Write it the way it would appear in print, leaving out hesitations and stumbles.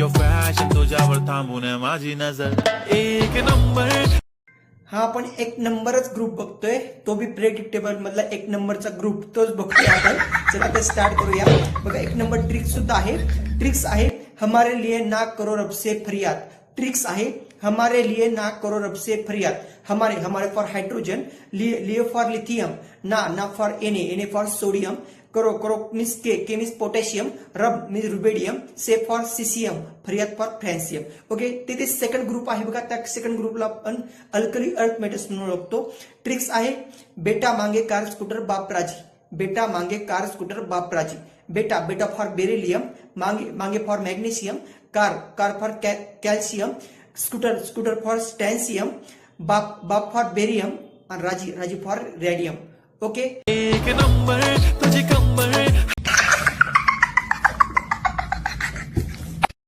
your fashion तुझ्यावर थांबून आहे माझी नजर एक नंबर. हा आपण एक नंबरच ग्रुप बघतोय, तो भी प्रेडिक्टेबल मधला एक नंबरचा ग्रुप तोच बघतोय आपण. चला आता स्टार्ट करूया. बघा एक नंबर ट्रिक्स सुद्धा आहे. ट्रिक्स आहे हमारे लिए ना करो रब से फरियाद. ट्रिक्स आहे हमारे लिए ना करो रब से फरियाद. हमारे हमारे फॉर हाइड्रोजन, लिए फॉर लिथियम, ना फॉर Na फॉर सोडियम, करो मीन्स के मीन्स पोटॅशियम, रब means rubidium, say for caesium, फरियाद फॉर फ्रॅन्सियम. ओके, तिथे सेकंड ग्रुप आहे बघा. त्या सेकंड ग्रुपला आपण अल्कली अर्थ मेटल्स म्हणून ओळखतो. ट्रिक्स आहे बेटा मांगे कार स्कूटर बाप राजी. बेटा मांगे कार स्कूटर बाप राजी. बेटा फॉर बेरिलियम, मांगे for magnesium, car for calcium, scooter for strontium, बाप फॉर बेरियम आणि राजी फॉर रेडियम. ओके, एक नंबर